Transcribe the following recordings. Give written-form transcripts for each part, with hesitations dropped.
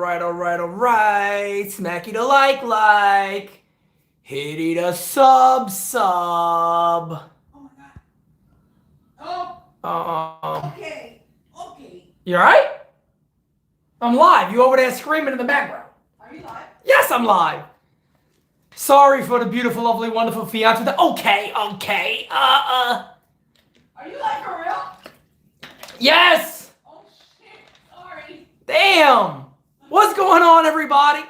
All right. Smacky the like. Hitty the sub. Oh my god. Okay. You alright? I'm live. You over there screaming in the background. Are you live? Yes, I'm live. Sorry for the beautiful, lovely, wonderful fiance. Okay. Are you live for real? Yes. Oh shit. Sorry. Damn. What's going on, everybody?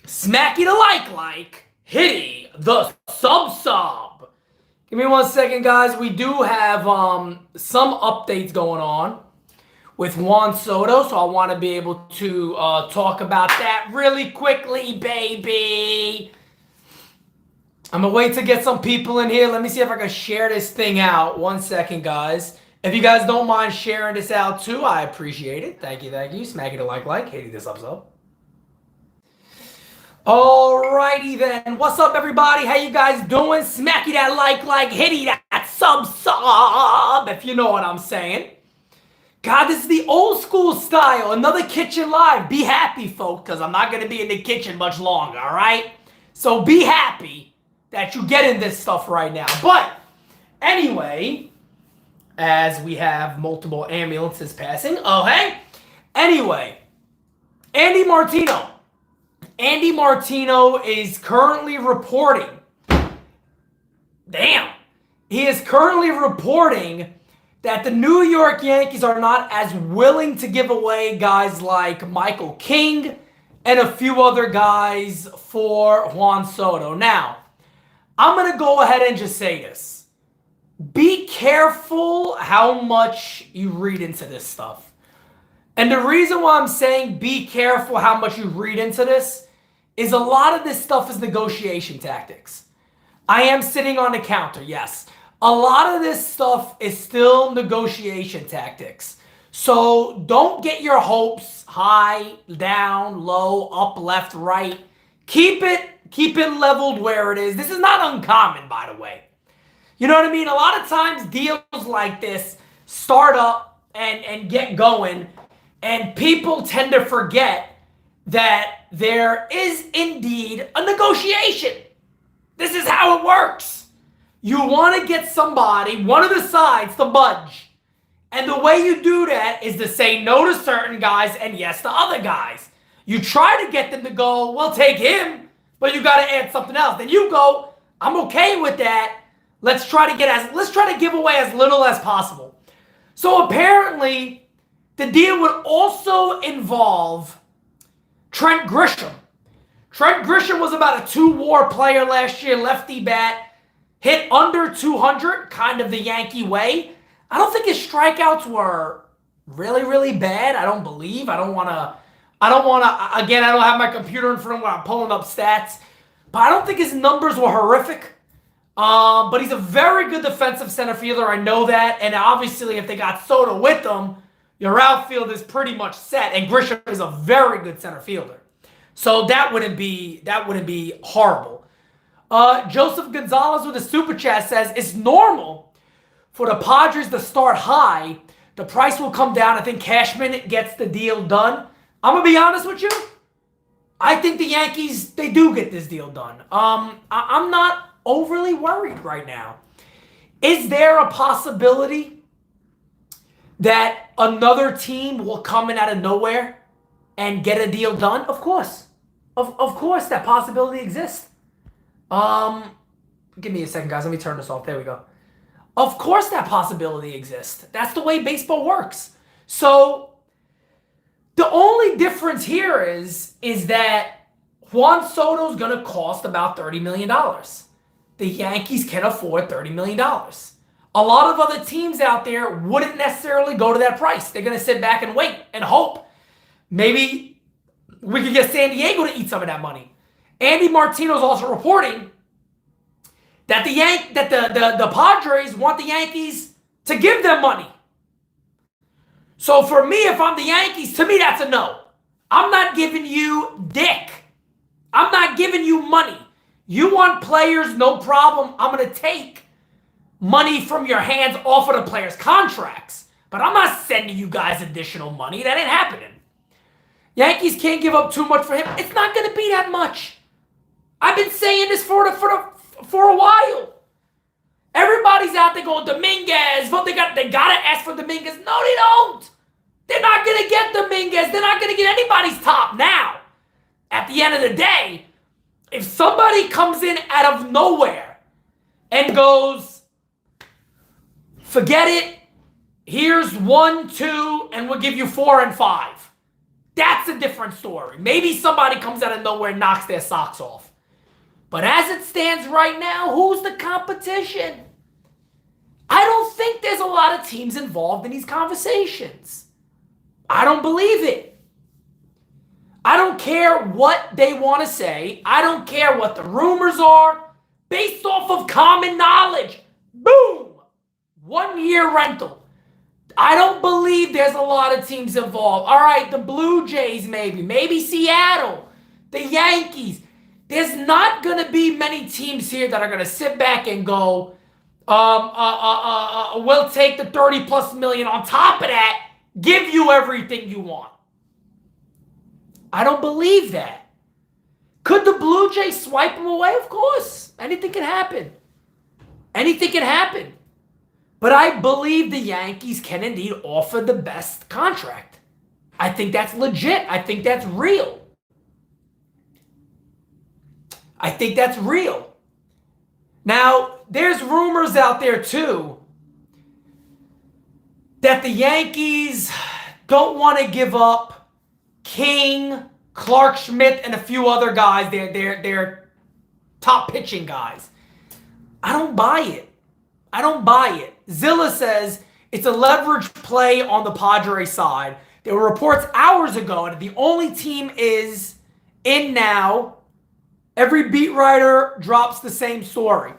Smacky the like. Hitty the sub. Give me 1 second, guys. We do have some updates going on with Juan Soto, so I want to be able to talk about that really quickly, baby. I'm going to wait to get some people in here. Let me see if I can share this thing out. 1 second, guys. If you guys don't mind sharing this out too, I appreciate it. Thank you. Smacking the like, hitting the sub. Alrighty then. What's up, everybody? How you guys doing? Smacky that like, hitty that sub. If you know what I'm saying. God, this is the old school style. Another kitchen live. Be happy, folks, because I'm not going to be in the kitchen much longer, all right? So be happy that you get in this stuff right now. But anyway, as we have multiple ambulances passing. Oh, hey. Anyway, Andy Martino is currently reporting. Damn. He is currently reporting that the New York Yankees are not as willing to give away guys like Michael King and a few other guys for Juan Soto. Now, I'm going to go ahead and just say this. Be careful how much you read into this stuff. And the reason why I'm saying be careful how much you read into this is a lot of this stuff is negotiation tactics. I am sitting on the counter, yes. A lot of this stuff is still negotiation tactics. So don't get your hopes high, down, low, up, left, right. Keep it leveled where it is. This is not uncommon, by the way. You know what I mean? A lot of times deals like this start up and get going, and people tend to forget that there is indeed a negotiation. This is how it works. You want to get somebody, one of the sides, to budge. And the way you do that is to say no to certain guys and yes to other guys. You try to get them to go, we'll take him, but you got to add something else. Then you go, I'm okay with that. Let's try to give away as little as possible. So apparently, the deal would also involve Trent Grisham. Trent Grisham was about a 2-WAR player last year, lefty bat, hit under 200, kind of the Yankee way. I don't think his strikeouts were really, really bad. I don't want to, again, I don't have my computer in front of me when I'm pulling up stats, but I don't think his numbers were horrific. But he's a very good defensive center fielder. I know that. And obviously, if they got Soto with them, your outfield is pretty much set. And Grisham is a very good center fielder. So that wouldn't be horrible. Joseph Gonzalez with a super chat says, it's normal for the Padres to start high. The price will come down. I think Cashman gets the deal done. I'm going to be honest with you. I think the Yankees, they do get this deal done. I'm not overly worried right now. Is there a possibility that another team will come in out of nowhere and get a deal done? Of course. Of course that possibility exists. Give me a second, guys. Let me turn this off. There we go. Of course that possibility exists. That's the way baseball works. So the only difference here is that Juan Soto's going to cost about $30 million. The Yankees can afford $30 million. A lot of other teams out there wouldn't necessarily go to that price. They're going to sit back and wait and hope. Maybe we could get San Diego to eat some of that money. Andy Martino's also reporting that the Padres want the Yankees to give them money. So for me, if I'm the Yankees, to me that's a no. I'm not giving you dick. I'm not giving you money. You want players, no problem. I'm going to take money from your hands off of the players' contracts. But I'm not sending you guys additional money. That ain't happening. Yankees can't give up too much for him. It's not going to be that much. I've been saying this for a while. Everybody's out there going, Dominguez. But they gotta ask for Dominguez. No, they don't. They're not going to get Dominguez. They're not going to get anybody's top now. At the end of the day, if somebody comes in out of nowhere and goes, forget it, here's 1, 2, and we'll give you 4 and 5. That's a different story. Maybe somebody comes out of nowhere and knocks their socks off. But as it stands right now, who's the competition? I don't think there's a lot of teams involved in these conversations. I don't believe it. I don't care what they want to say. I don't care what the rumors are. Based off of common knowledge. Boom! 1-year rental. I don't believe there's a lot of teams involved. All right, the Blue Jays maybe Seattle, the Yankees. There's not going to be many teams here that are going to sit back and go, we'll take the 30+ million on top of that, give you everything you want. I don't believe that. Could the Blue Jays swipe him away? Of course. Anything can happen. Anything can happen. But I believe the Yankees can indeed offer the best contract. I think that's legit. I think that's real. I think that's real. Now, there's rumors out there too that the Yankees don't want to give up King, Clark Schmidt, and a few other guys. They're top pitching guys. I don't buy it. I don't buy it. Zilla says it's a leverage play on the Padres side. There were reports hours ago that the only team is in now. Every beat writer drops the same story.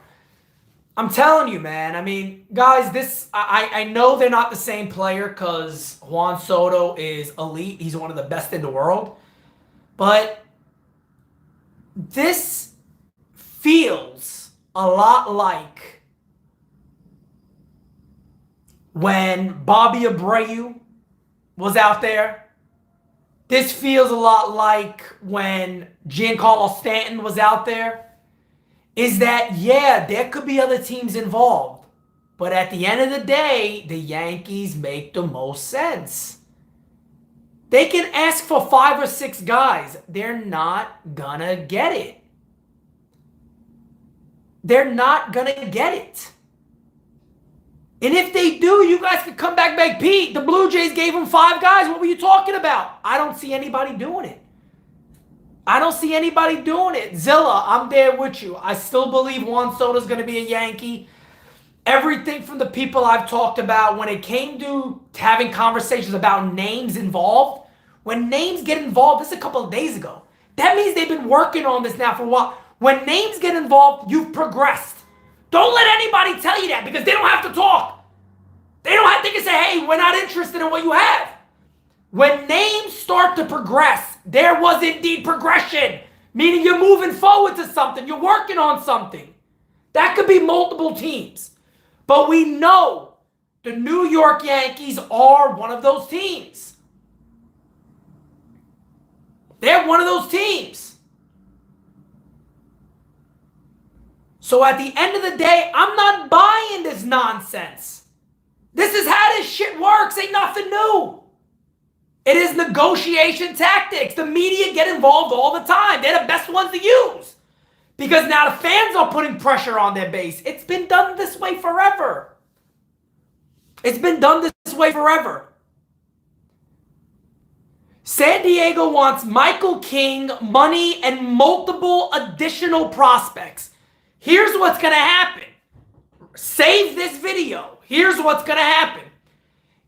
I'm telling you, man. I mean, guys, I know they're not the same player because Juan Soto is elite. He's one of the best in the world. But this feels a lot like when Bobby Abreu was out there. This feels a lot like when Giancarlo Stanton was out there. Is that, yeah, there could be other teams involved. But at the end of the day, the Yankees make the most sense. They can ask for 5 or 6 guys. They're not gonna get it. They're not gonna get it. And if they do, you guys can come back, make Pete. The Blue Jays gave him 5 guys. What were you talking about? I don't see anybody doing it. I don't see anybody doing it. Zilla, I'm there with you. I still believe Juan Soto's going to be a Yankee. Everything from the people I've talked about, when it came to having conversations about names involved, when names get involved, this is a couple of days ago. That means they've been working on this now for a while. When names get involved, you've progressed. Don't let anybody tell you that because they don't have to talk. They can say, hey, we're not interested in what you have. When names start to progress, there was indeed progression. Meaning you're moving forward to something. You're working on something. That could be multiple teams. But we know the New York Yankees are one of those teams. They're one of those teams. So at the end of the day, I'm not buying this nonsense. This is how this shit works. Ain't nothing new. It is negotiation tactics. The media get involved all the time. They're the best ones to use. Because now the fans are putting pressure on their base. It's been done this way forever. It's been done this way forever. San Diego wants Michael King, money, and multiple additional prospects. Here's what's going to happen. Save this video. Here's what's going to happen.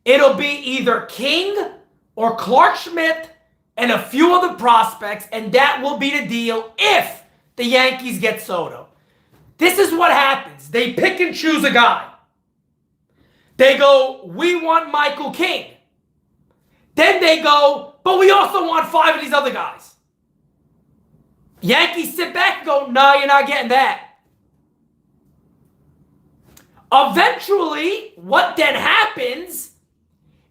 It'll be either King or Clark Schmidt and a few other prospects, and that will be the deal if the Yankees get Soto. This is what happens. They pick and choose a guy. They go, we want Michael King. Then they go, but we also want 5 of these other guys. Yankees sit back and go, no, you're not getting that. Eventually, what then happens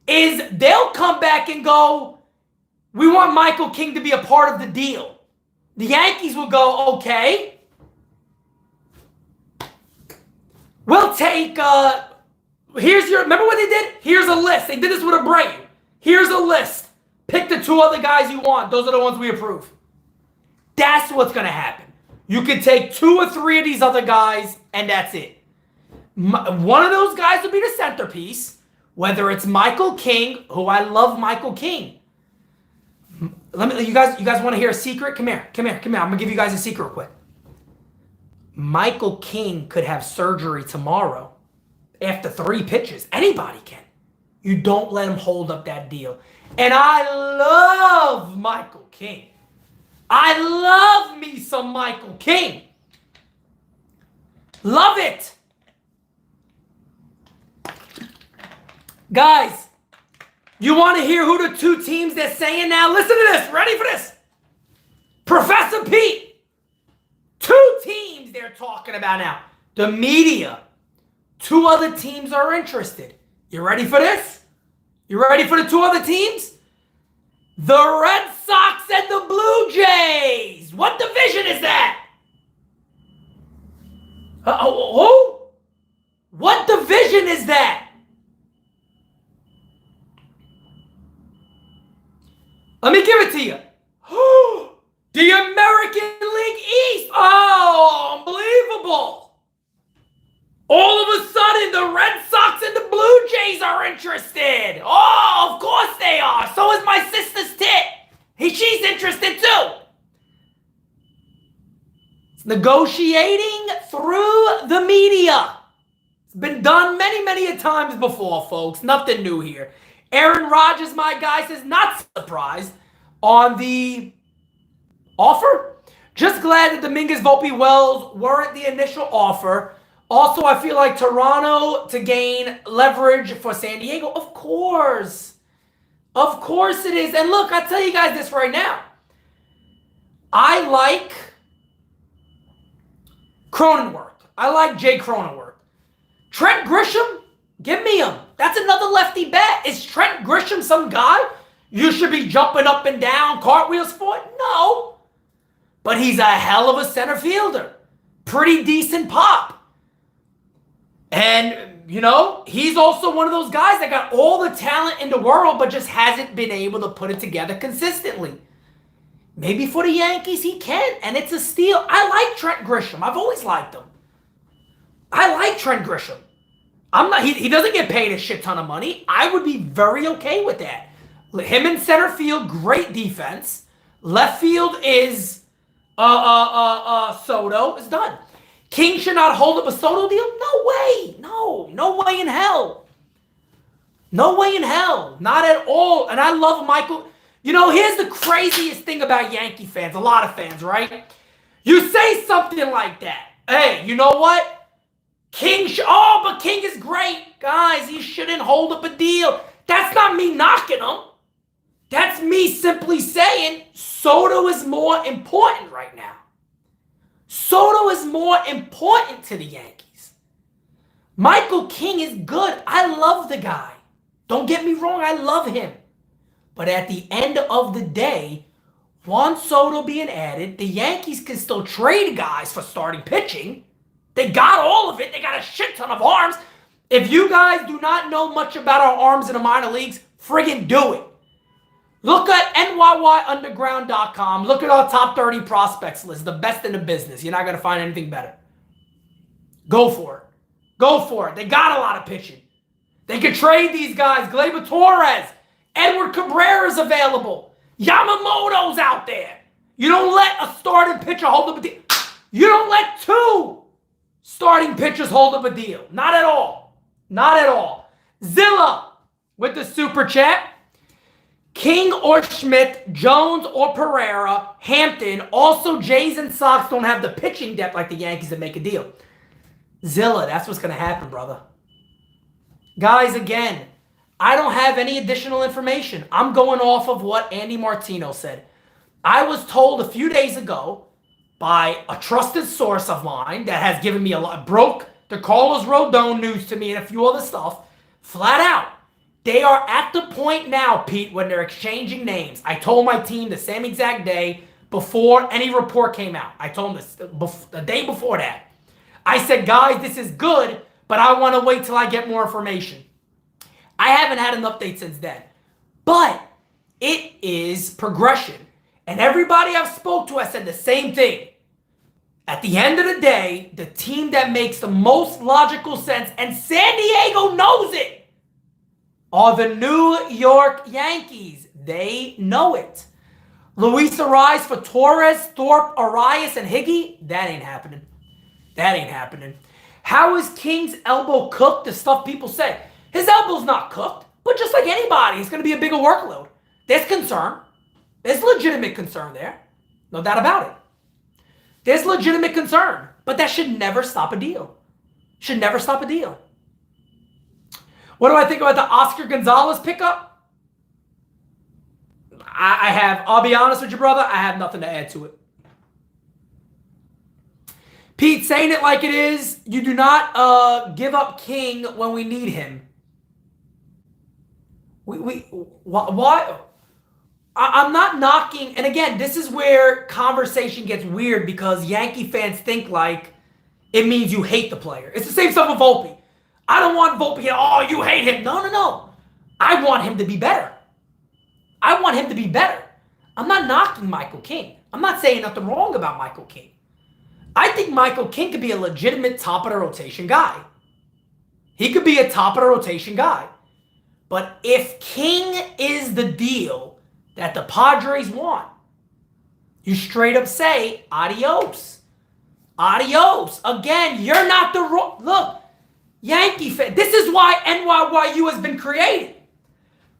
is they'll come back and go, We want Michael King to be a part of the deal. The Yankees will go, okay, we'll take, remember what they did? Here's a list. They did this with Abreu. Here's a list. Pick the 2 other guys you want. Those are the ones we approve. That's what's going to happen. You can take 2 or 3 of these other guys, and that's it. One of those guys will be the centerpiece, whether it's Michael King, who I love Michael King. You guys want to hear a secret? Come here. I'm going to give you guys a secret real quick. Michael King could have surgery tomorrow after 3 pitches. Anybody can. You don't let him hold up that deal. And I love Michael King. I love me some Michael King. Love it. Guys, you want to hear who the 2 teams they're saying now? Listen to this. Ready for this? Professor Pete. 2 teams they're talking about now. The media. 2 other teams are interested. You ready for this? You ready for the 2 other teams? The Red Sox and the Blue Jays. What division is that? Who? What division is that? Let me give it to you. The American League East. Oh, unbelievable. All of a sudden, the Red Sox and the Blue Jays are interested. Oh, of course they are. So is my sister's tit. She's interested too. It's negotiating through the media. It's been done many, many times before, folks. Nothing new here. Aaron Rodgers, my guy, says not surprised on the offer. Just glad that Dominguez, Volpe, Wells weren't the initial offer. Also, I feel like Toronto to gain leverage for San Diego. Of course. Of course it is. And look, I'll tell you guys this right now. I like Cronenworth. I like Jay Cronenworth. Trent Grisham, give me him. That's another lefty bat. Is Trent Grisham some guy you should be jumping up and down, cartwheels for? No. But he's a hell of a center fielder. Pretty decent pop. And, you know, he's also one of those guys that got all the talent in the world but just hasn't been able to put it together consistently. Maybe for the Yankees he can, and it's a steal. I like Trent Grisham. I've always liked him. I like Trent Grisham. He doesn't get paid a shit ton of money. I would be very okay with that. Him in center field, great defense. Left field is Soto. It's done. King should not hold up a Soto deal? No way. No way in hell. No way in hell. Not at all. And I love Michael. You know, here's the craziest thing about Yankee fans, a lot of fans, right? You say something like that. Hey, you know what? But King is great. Guys, he shouldn't hold up a deal. That's not me knocking him. That's me simply saying Soto is more important right now. Soto is more important to the Yankees. Michael King is good. I love the guy. Don't get me wrong, I love him. But at the end of the day, Juan Soto being added, the Yankees can still trade guys for starting pitching. They got all of it. They got a shit ton of arms. If you guys do not know much about our arms in the minor leagues, friggin' do it. Look at NYYUnderground.com. Look at our top 30 prospects list, the best in the business. You're not going to find anything better. Go for it. Go for it. They got a lot of pitching. They could trade these guys. Gleyber Torres, Edward Cabrera's available. Yamamoto's out there. You don't let a starting pitcher hold up a deal. You don't let 2 starting pitchers hold up a deal. Not at all. Not at all. Zilla with the super chat. King or Schmidt, Jones or Pereira, Hampton. Also, Jays and Sox don't have the pitching depth like the Yankees that make a deal. Zilla, that's what's going to happen, brother. Guys, again, I don't have any additional information. I'm going off of what Andy Martino said. I was told a few days ago by a trusted source of mine that has given me a lot, broke the Carlos Rodon news to me and a few other stuff, flat out. They are at the point now, Pete, when they're exchanging names. I told my team the same exact day before any report came out. I told them this the day before that. I said, guys, this is good, but I want to wait till I get more information. I haven't had an update since then. But it is progression. And everybody I've spoke to has said the same thing. At the end of the day, the team that makes the most logical sense, and San Diego knows it, are the New York Yankees. They know it. Luis Arias for Torres, Thorpe, Arias, and Higgy? That ain't happening. That ain't happening. How is King's elbow cooked? The stuff people say. His elbow's not cooked, but just like anybody, it's going to be a bigger workload. There's concern. There's legitimate concern there. No doubt about it. There's legitimate concern, but that should never stop a deal. Should never stop a deal. What do I think about the Oscar Gonzalez pickup? I'll be honest with you, brother, I have nothing to add to it. Pete, saying it like it is, you do not give up King when we need him. Why? I'm not knocking, and again, this is where conversation gets weird because Yankee fans think like it means you hate the player. It's the same stuff with Volpe. I don't want Volpe here. Oh, you hate him. No. I want him to be better. I want him to be better. I'm not knocking Michael King. I'm not saying nothing wrong about Michael King. I think Michael King could be a legitimate top of the rotation guy. He could be a top of the rotation guy. But if King is the deal that the Padres want, you straight up say, adios. Adios. Again, you're not the... Look, Yankee fan, this is why NYYU has been created.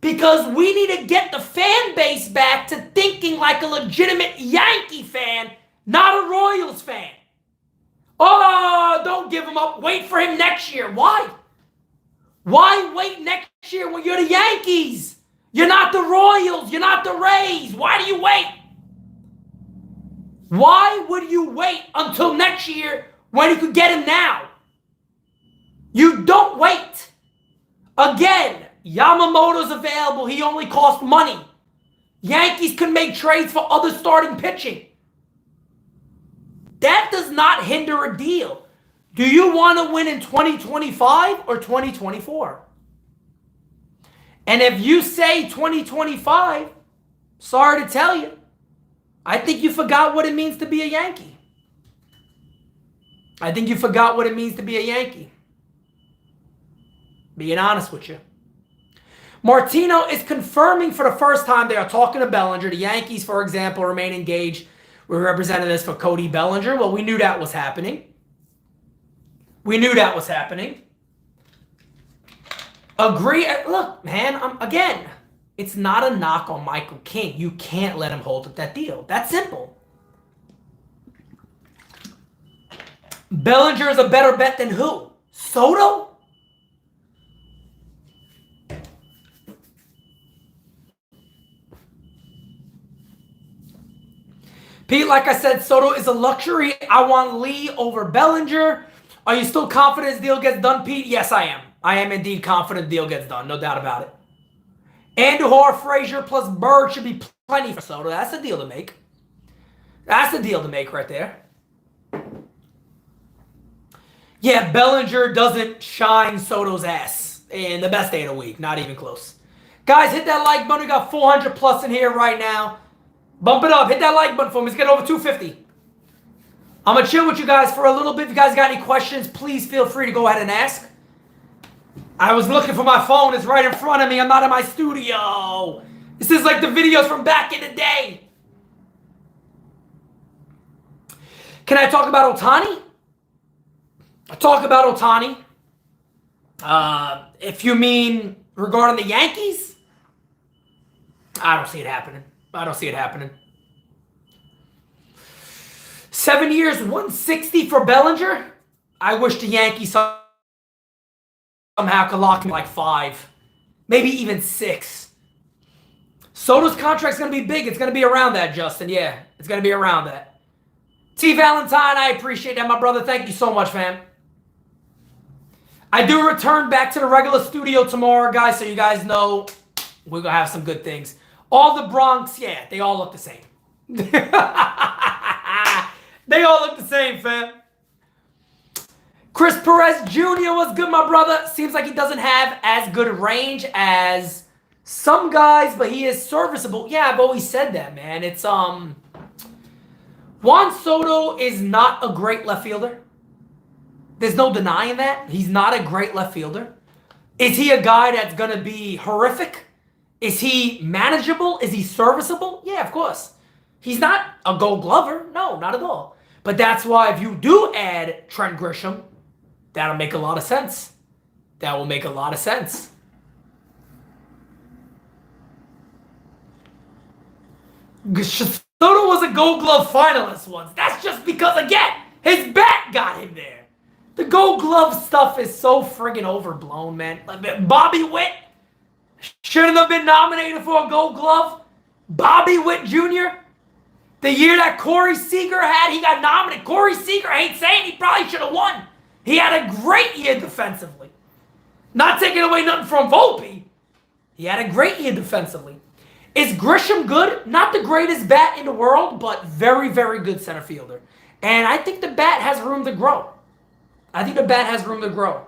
Because we need to get the fan base back to thinking like a legitimate Yankee fan, not a Royals fan. Oh, don't give him up. Wait for him next year. Why? Why wait next year when you're the Yankees? You're not the Royals. You're not the Rays. Why do you wait? Why would you wait until next year when you could get him now? You don't wait. Again, Yamamoto's available. He only costs money. Yankees can make trades for other starting pitching. That does not hinder a deal. Do you want to win in 2025 or 2024? And if you say 2025, sorry to tell you, I think you forgot what it means to be a Yankee. I think you forgot what it means to be a Yankee. Being honest with you. Martino is confirming for the first time they are talking to Bellinger. The Yankees, for example, remain engaged with representatives for Cody Bellinger. Well, we knew that was happening. We knew that was happening. Agree. Look, man, again, it's not a knock on Michael King. You can't let him hold up that deal. That's simple. Bellinger is a better bet than who? Soto? Pete, like I said, Soto is a luxury. I want Lee over Bellinger. Are you still confident this deal gets done, Pete? Yes, I am. I am indeed confident the deal gets done. No doubt about it. Andujar, Frazier, plus Bird should be plenty for Soto. That's a deal to make. That's a deal to make right there. Yeah, Bellinger doesn't shine Soto's ass in the best day of the week. Not even close. Guys, hit that like button. We got 400 plus in here right now. Bump it up. Hit that like button for me. Let's get over 250. I'm going to chill with you guys for a little bit. If you guys got any questions, please feel free to go ahead and ask. I was looking for my phone. It's right in front of me. I'm not in my studio. This is like the videos from back in the day. Can I talk about Ohtani? I'll talk about Ohtani. If you mean regarding the Yankees, I don't see it happening. I don't see it happening. 7 years, 160 for Bellinger. I wish the Yankees somehow could lock him like 5. Maybe even 6. Soto's contract's going to be big. It's going to be around that, Justin. Yeah, it's going to be around that. T. Valentine, I appreciate that, my brother. Thank you so much, fam. I do return back to the regular studio tomorrow, guys, so you guys know we're going to have some good things. All the Bronx, yeah, they all look the same. They all look the same, fam. Chris Perez Jr. was good, my brother. Seems like he doesn't have as good range as some guys, but he is serviceable. Yeah, I've always said that, man. It's Juan Soto is not a great left fielder. There's no denying that. He's not a great left fielder. Is he a guy that's going to be horrific? Is he manageable? Is he serviceable? Yeah, of course. He's not a Gold Glover. No, not at all. But that's why if you do add Trent Grisham, that'll make a lot of sense. That will make a lot of sense. Soto was a Gold Glove finalist once. That's just because, again, his bat got him there. The Gold Glove stuff is so friggin' overblown, man. Like, Bobby Witt shouldn't have been nominated for a Gold Glove. Bobby Witt Jr., the year that Corey Seager had, he got nominated. Corey Seager, I ain't saying he probably should have won. He had a great year defensively. Not taking away nothing from Volpe. He had a great year defensively. Is Grisham good? Not the greatest bat in the world, but very, very good center fielder. And I think the bat has room to grow. I think the bat has room to grow.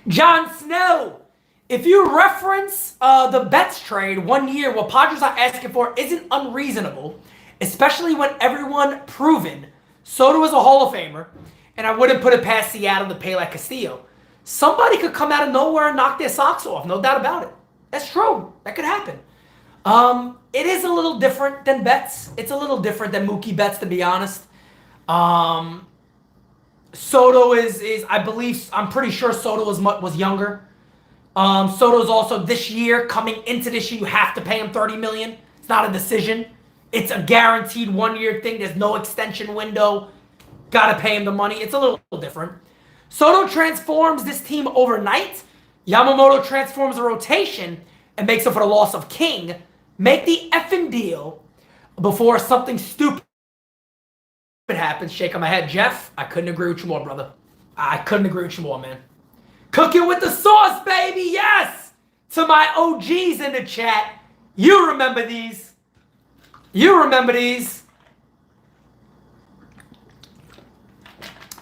John Snow, if you reference the Betts trade 1 year, what Padres are asking for isn't unreasonable, especially when everyone proven Soto is a Hall of Famer, and I wouldn't put it past Seattle to pay like Castillo. Somebody could come out of nowhere and knock their socks off, no doubt about it. That's true. That could happen. It is a little different than Betts. It's a little different than Mookie Betts, to be honest. Soto is I believe, I'm pretty sure Soto was younger. Soto's also this year, coming into this year, you have to pay him $30 million. It's not a decision. It's a guaranteed 1 year thing. There's no extension window. Got to pay him the money. It's a little different. Soto transforms this team overnight. Yamamoto transforms the rotation and makes up for the loss of King. Make the effing deal before something stupid happens. Shaking my head. Jeff, I couldn't agree with you more, brother. I couldn't agree with you more, man. Cooking with the sauce, baby. Yes. To my OGs in the chat. You remember these. You remember these.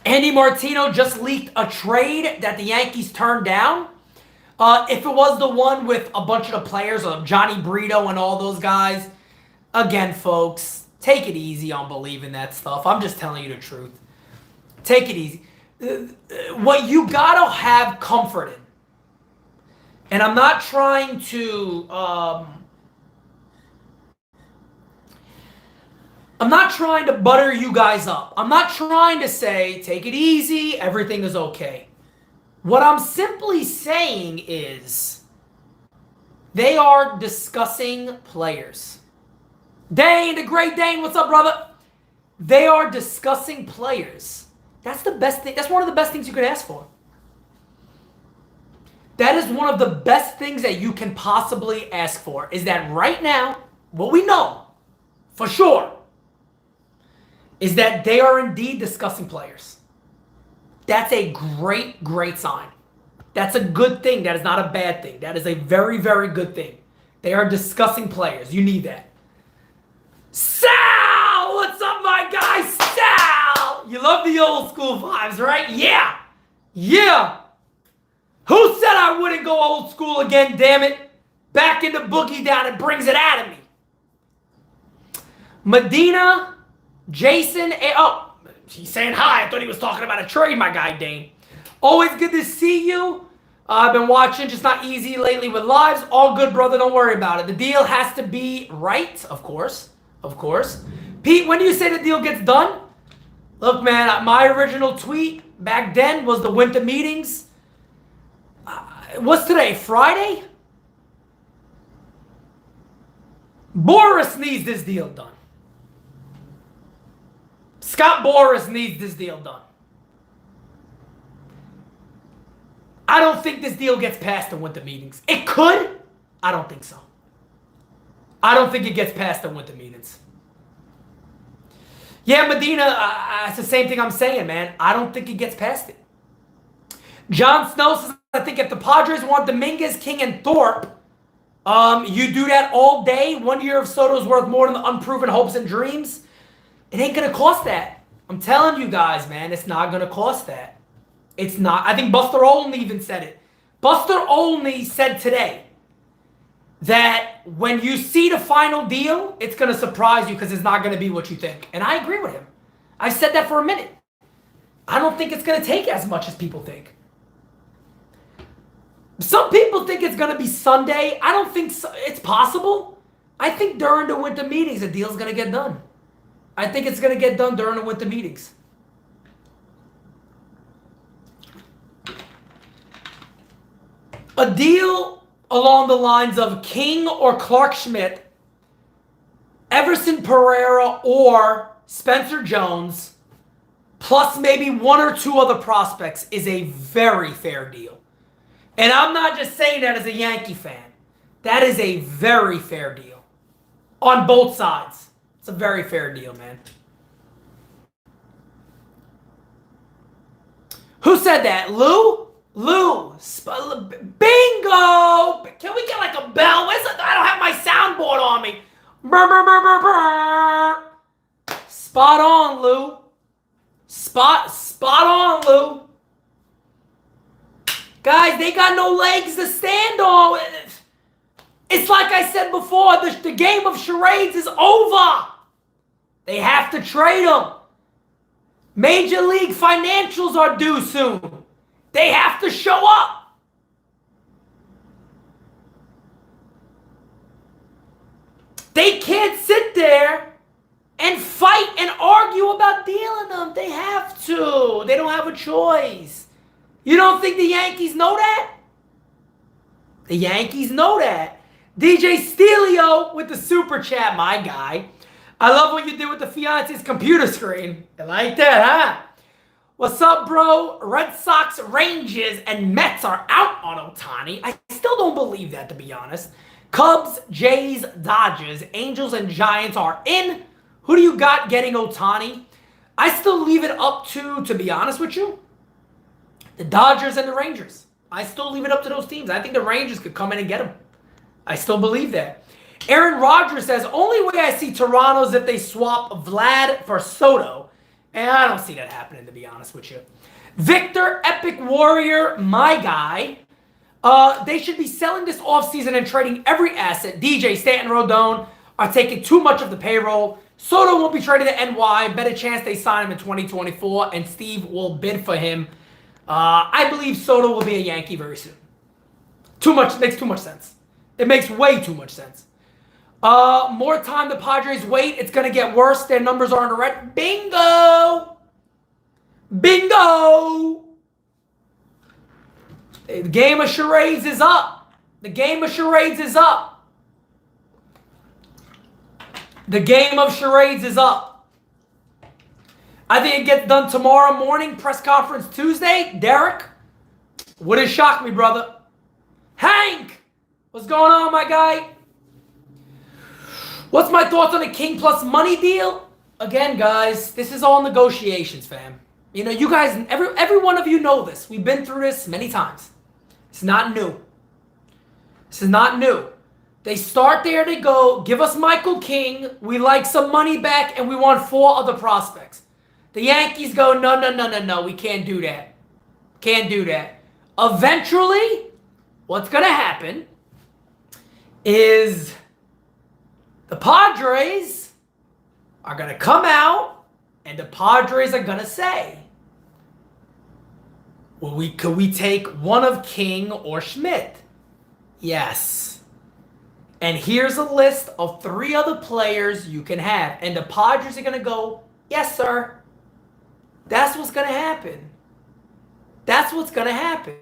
Andy Martino just leaked a trade that the Yankees turned down. If it was the one with a bunch of the players, Johnny Brito and all those guys, again, folks, take it easy on believing that stuff. I'm just telling you the truth. Take it easy. What you gotta have comfort in, and I'm not trying to butter you guys up. I'm not trying to say take it easy, everything is okay. What I'm simply saying is they are discussing players. Dane, the great Dane, what's up, brother? They are discussing players. That's the best thing. That's one of the best things you could ask for. That is one of the best things that you can possibly ask for, is that right now, what we know for sure is that they are indeed discussing players. That's a great, great sign. That's a good thing. That is not a bad thing. That is a very, very good thing. They are discussing players. You need that. Sal! What's up, my guy? Sal! You love the old school vibes, right? Yeah! Yeah! Who said I wouldn't go old school again, damn it? Back in the boogie down, it brings it out of me. Medina, Jason, oh, he's saying hi. I thought he was talking about a trade, my guy, Dane. Always good to see you. I've been watching, just not easy lately with lives. All good, brother. Don't worry about it. The deal has to be right, of course. Of course. Pete, when do you say the deal gets done? Look, man, my original tweet back then was the winter meetings. What's today? Friday? Boris needs this deal done. Scott Boras needs this deal done. I don't think this deal gets past the winter meetings. It could. I don't think so. I don't think it gets past the winter meetings. Yeah, Medina, it's the same thing I'm saying, man. I don't think it gets past it. John Snow says, I think if the Padres want Dominguez, King, and Thorpe, you do that all day. 1 year of Soto's worth more than the unproven hopes and dreams. It ain't going to cost that. I'm telling you guys, man, it's not going to cost that. It's not. I think Buster Olney even said it. Buster Olney said today that when you see the final deal, it's going to surprise you because it's not going to be what you think. And I agree with him. I've said that for a minute. I don't think it's going to take as much as people think. Some people think it's going to be Sunday. I don't think so. It's possible. I think during the winter meetings, the deal's going to get done. I think it's going to get done during the winter meetings. A deal along the lines of King or Clark Schmidt, Everson Pereira or Spencer Jones, plus maybe one or two other prospects is a very fair deal. And I'm not just saying that as a Yankee fan. That is a very fair deal. On both sides. It's a very fair deal, man. Who said that? Lou? Lou. Bingo! Can we get like a bell? I don't have my soundboard on me. Brr, brr, brr, brr, brr. Spot on, Lou. Spot on, Lou. Guys, they got no legs to stand on. It's like I said before, the game of charades is over. They have to trade them. Major League financials are due soon. They have to show up. They can't sit there and fight and argue about dealing them. They have to. They don't have a choice. You don't think the Yankees know that? The Yankees know that. DJ Stelio with the super chat, my guy. I love what you did with the fiance's computer screen. I like that, huh? What's up, bro? Red Sox, Rangers, and Mets are out on Ohtani. I still don't believe that, to be honest. Cubs, Jays, Dodgers, Angels, and Giants are in. Who do you got getting Ohtani? I still leave it up to be honest with you, the Dodgers and the Rangers. I still leave it up to those teams. I think the Rangers could come in and get him. I still believe that. Aaron Rodgers says, only way I see Toronto is if they swap Vlad for Soto. And I don't see that happening, to be honest with you. Victor, Epic Warrior, my guy. They should be selling this offseason and trading every asset. DJ, Stanton, Rodon are taking too much of the payroll. Soto won't be traded to NY. Better chance they sign him in 2024. And Steve will bid for him. I believe Soto will be a Yankee very soon. Too much, makes too much sense. It makes way too much sense. More time the Padres wait, it's going to get worse. Their numbers are in the red. Bingo! Bingo! The game of charades is up. The game of charades is up. The game of charades is up. I think it gets done tomorrow morning. Press conference Tuesday. Derek, wouldn't shock me, brother. Hank, what's going on, my guy? What's my thoughts on a King plus money deal? Again, guys, this is all negotiations, fam. You know, you guys, every one of you know this. We've been through this many times. It's not new. This is not new. They start there, they go, give us Michael King, we like some money back, and we want 4 other prospects. The Yankees go, no, we can't do that. Can't do that. Eventually, what's going to happen is the Padres are going to come out, and the Padres are going to say, well, could we take one of King or Schmidt? Yes. And here's a list of 3 other players you can have. And the Padres are going to go, yes, sir. That's what's going to happen. That's what's going to happen.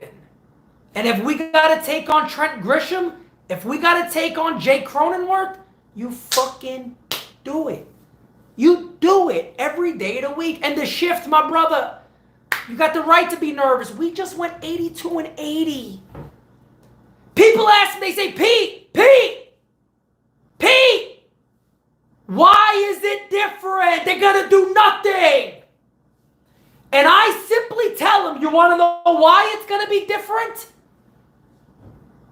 And if we got to take on Trent Grisham, if we got to take on Jay Cronenworth, you fucking do it. You do it every day of the week. And the shift, my brother, you got the right to be nervous. We just went 82-80. People ask me, they say, Pete, why is it different? They're going to do nothing. And I simply tell him, you want to know why it's going to be different?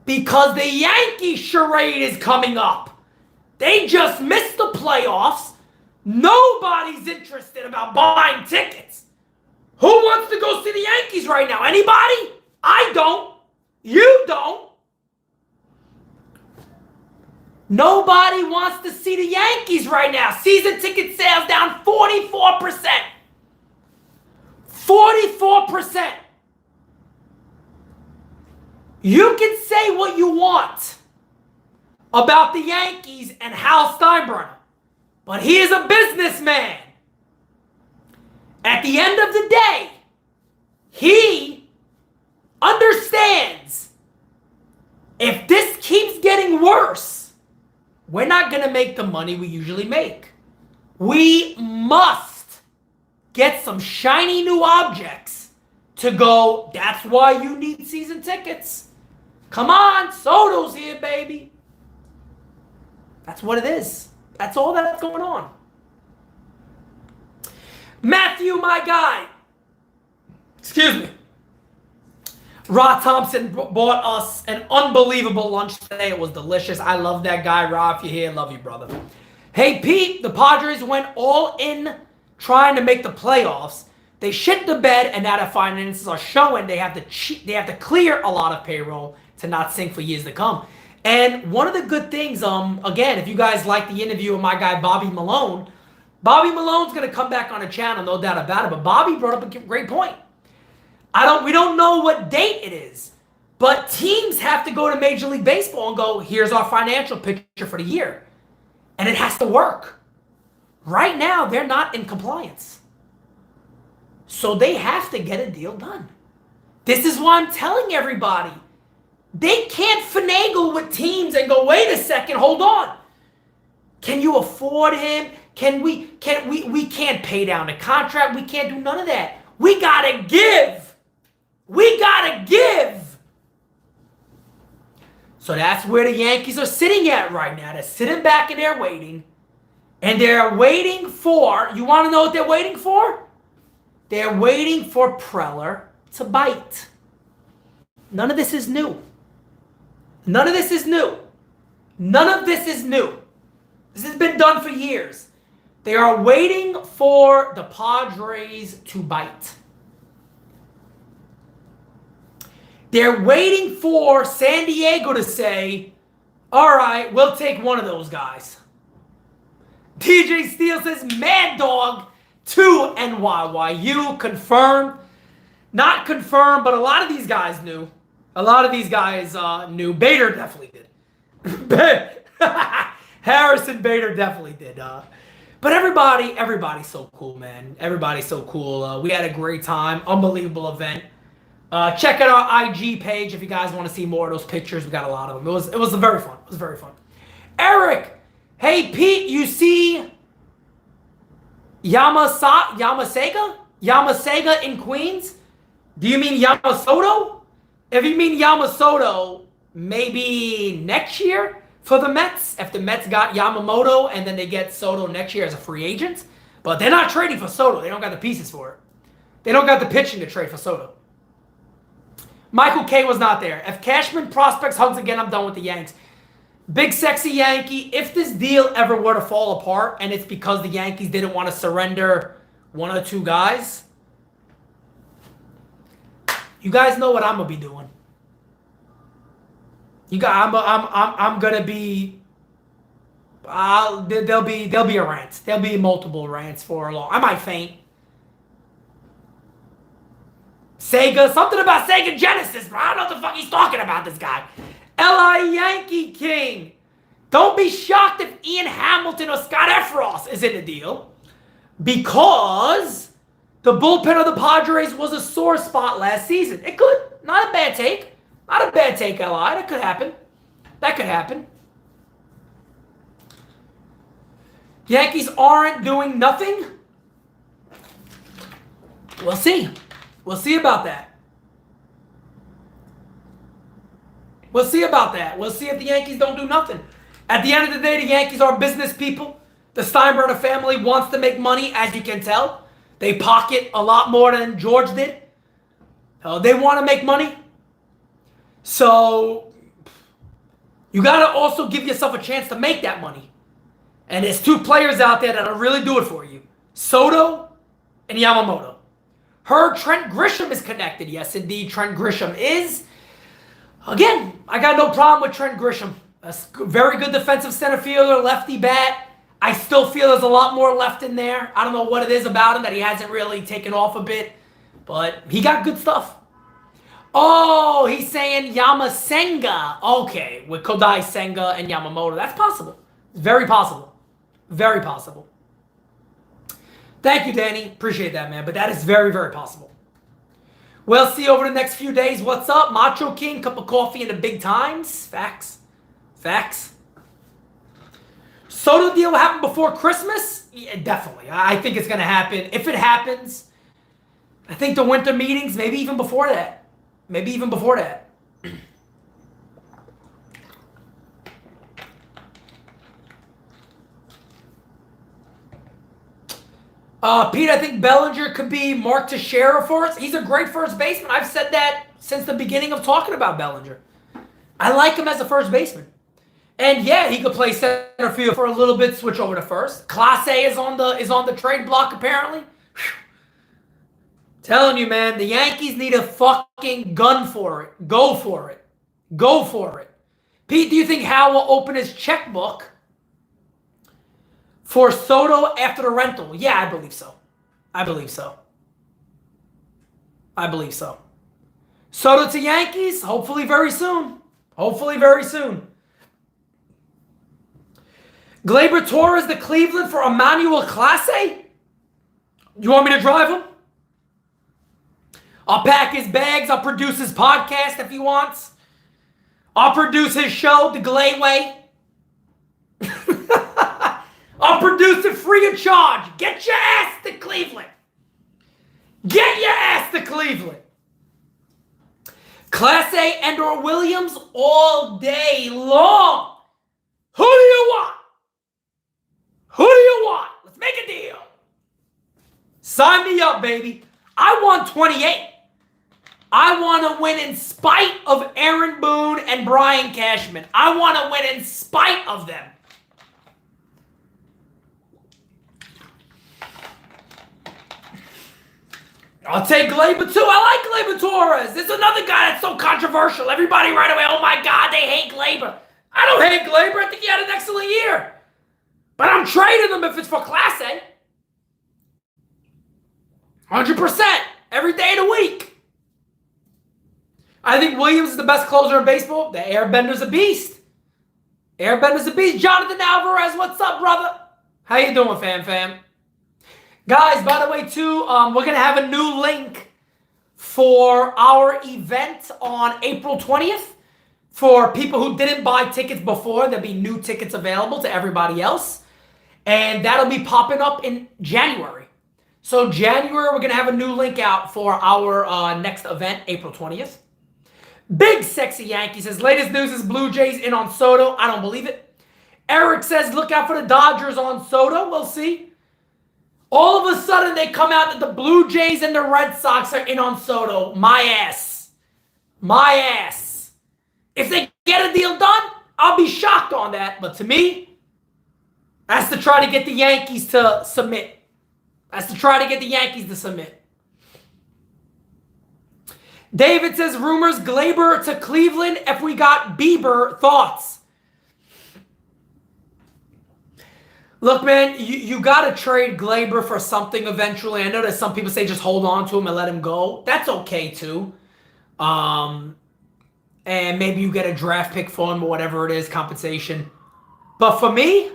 Because the Yankee charade is coming up. They just missed the playoffs. Nobody's interested about buying tickets. Who wants to go see the Yankees right now? Anybody? I don't. You don't. Nobody wants to see the Yankees right now. Season ticket sales down 44%. 44%. You can say what you want about the Yankees and Hal Steinbrenner, but he is a businessman. At the end of the day, he understands if this keeps getting worse, we're not going to make the money we usually make. We must get some shiny new objects to go, that's why you need season tickets. Come on, Soto's here, baby. That's what it is. That's all that's going on. Matthew, my guy. Excuse me. Rod Thompson bought us an unbelievable lunch today. It was delicious. I love that guy. Rod, if you're here, love you, brother. Hey, Pete, the Padres went all in trying to make the playoffs. They shit the bed, and now the finances are showing they have to clear a lot of payroll to not sink for years to come. And one of the good things, again, if you guys like the interview with my guy Bobby Malone's going to come back on the channel, no doubt about it. But Bobby brought up a great point. We don't know what date it is, but teams have to go to Major League Baseball and go, here's our financial picture for the year. And it has to work. Right now, they're not in compliance. So they have to get a deal done. This is why I'm telling everybody, they can't finagle with teams and go, wait a second, hold on. Can you afford him? We can't pay down the contract. We can't do none of that. We gotta give. We gotta give. So that's where the Yankees are sitting at right now. They're sitting back and they're waiting. And they're waiting for, you want to know what they're waiting for? They're waiting for Preller to bite. None of this is new. None of this is new. None of this is new. This has been done for years. They are waiting for the Padres to bite. They're waiting for San Diego to say, all right, we'll take one of those guys. DJ Steele says, Mad Dog to NYYU. Confirmed. Not confirmed, but a lot of these guys knew. A lot of these guys knew. Bader definitely did. Harrison Bader definitely did. But everybody's so cool, man. Everybody's so cool. We had a great time. Unbelievable event. Check out our IG page if you guys want to see more of those pictures. We got a lot of them. It was very fun. It was very fun. Eric, hey Pete, you see Yamasega in Queens? Do you mean Yamasoto? If you mean Yamasoto, maybe next year for the Mets. If the Mets got Yamamoto and then they get Soto next year as a free agent. But they're not trading for Soto. They don't got the pieces for it. They don't got the pitching to trade for Soto. Michael K was not there. If Cashman prospects hugs again, I'm done with the Yanks. Big sexy Yankee. If this deal ever were to fall apart and it's because the Yankees didn't want to surrender one or two guys, you guys know what I'm gonna be doing. I'm gonna be. There'll be a rant. There'll be multiple rants for a long. I might faint. Sega, something about Sega Genesis, bro. I don't know what the fuck he's talking about, this guy. L.I. Yankee King. Don't be shocked if Ian Hamilton or Scott Efros is in the deal. Because the bullpen of the Padres was a sore spot last season. It could. Not a bad take. Not a bad take, L.I. That could happen. That could happen. Yankees aren't doing nothing. We'll see. We'll see about that. We'll see about that. We'll see if the Yankees don't do nothing. At the end of the day, the Yankees are business people. The Steinbrenner family wants to make money, as you can tell. They pocket a lot more than George did. They want to make money. So you got to also give yourself a chance to make that money. And there's two players out there that'll really do it for you. Soto and Yamamoto. Heard Trent Grisham is connected. Yes, indeed, Trent Grisham is. Again, I got no problem with Trent Grisham. A very good defensive center fielder, lefty bat. I still feel there's a lot more left in there. I don't know what it is about him that he hasn't really taken off a bit. But he got good stuff. Oh, he's saying Yamasenga. Okay, with Kodai Senga and Yamamoto. That's possible. Very possible. Very possible. Thank you, Danny. Appreciate that, man. But that is very, very possible. We'll see over the next few days. What's up? Macho King, cup of coffee in the big times. Facts. Facts. Soto deal will happen before Christmas? Yeah, definitely. I think it's going to happen. If it happens, I think the winter meetings, maybe even before that. Maybe even before that. Pete, I think Bellinger could be Mark Teixeira for us. He's a great first baseman. I've said that since the beginning of talking about Bellinger. I like him as a first baseman. And yeah, he could play center field for a little bit, switch over to first. Class A is on the trade block apparently. Whew. Telling you, man, the Yankees need a fucking gun for it. Go for it. Go for it. Pete, do you think Hal will open his checkbook for Soto after the rental? Yeah, I believe so. I believe so. I believe so. Soto to Yankees, hopefully very soon. Hopefully very soon. Gleyber Torres to Cleveland for Emmanuel Clase? You want me to drive him? I'll pack his bags. I'll produce his podcast if he wants. I'll produce his show, The Glay Way. I'll produce it free of charge. Get your ass to Cleveland. Get your ass to Cleveland. Class A and/or Williams all day long. Who do you want? Who do you want? Let's make a deal. Sign me up, baby. I want 28. I want to win in spite of Aaron Boone and Brian Cashman. I want to win in spite of them. I'll take Gleyber too. I like Gleyber Torres. There's another guy that's so controversial. Everybody right away, oh my God, they hate Gleyber. I don't hate Gleyber. I think he had an excellent year. But I'm trading him if it's for Class A. 100%. Every day of the week. I think Williams is the best closer in baseball. The Airbender's a beast. Airbender's a beast. Jonathan Alvarez, what's up, brother? How you doing, fam? Guys, by the way, too, we're going to have a new link for our event on April 20th. For people who didn't buy tickets before, there'll be new tickets available to everybody else. And that'll be popping up in January. So January, we're going to have a new link out for our next event, April 20th. Big Sexy Yankee says, latest news is Blue Jays in on Soto. I don't believe it. Eric says, look out for the Dodgers on Soto. We'll see. All of a sudden, they come out that the Blue Jays and the Red Sox are in on Soto. My ass. My ass. If they get a deal done, I'll be shocked on that. But to me, that's to try to get the Yankees to submit. That's to try to get the Yankees to submit. David says, rumors Gleyber to Cleveland if we got Bieber. Thoughts? Look, man, you got to trade Gleyber for something eventually. I know that some people say just hold on to him and let him go. That's okay, too. And maybe you get a draft pick for him or whatever it is, compensation. But for me,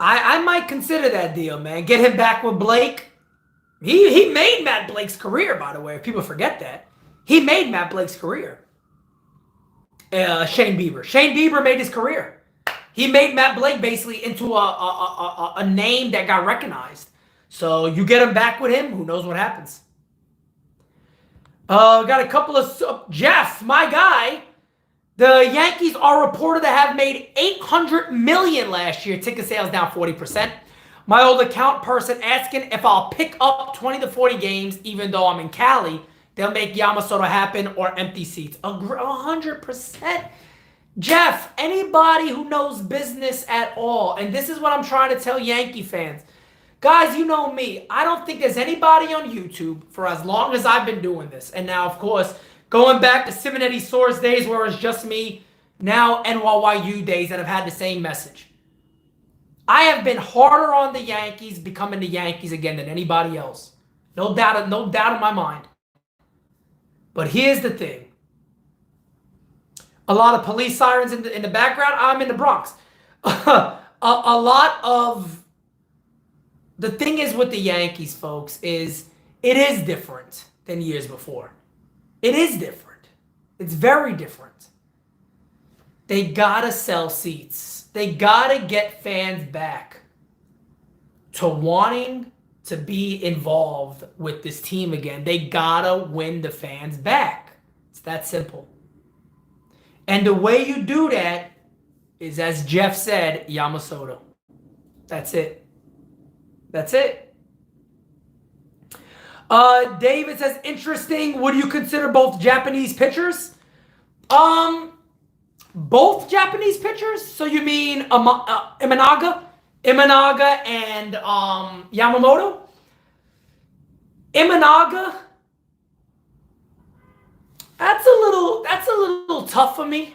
I might consider that deal, man. Get him back with Blake. He made Matt Blake's career, by the way, if people forget that. He made Matt Blake's career. Shane Bieber. Shane Bieber made his career. He made Matt Blake basically into a name that got recognized. So you get him back with him, who knows what happens. Got a couple of... Jeff, my guy. The Yankees are reported to have made $800 million last year. Ticket sales down 40%. My old account person asking if I'll pick up 20 to 40 games even though I'm in Cali. They'll make Yamamoto happen or empty seats. 100%. Jeff, anybody who knows business at all, and this is what I'm trying to tell Yankee fans. Guys, you know me. I don't think there's anybody on YouTube for as long as I've been doing this. And now, of course, going back to Simonetti Source days where it's just me, now NYYU days that have had the same message. I have been harder on the Yankees becoming the Yankees again than anybody else. No doubt in my mind. But here's the thing. A lot of police sirens in the background. I'm in the Bronx. a lot of... The thing is with the Yankees, folks, is it is different than years before. It is different. It's very different. They gotta sell seats. They gotta get fans back to wanting to be involved with this team again. They gotta win the fans back. It's that simple. And the way you do that is, as Jeff said, Yamamoto. That's it. That's it. David says, interesting. Would you consider both Japanese pitchers? Both Japanese pitchers? So you mean Imanaga? Imanaga and Yamamoto? Imanaga? That's a little tough for me.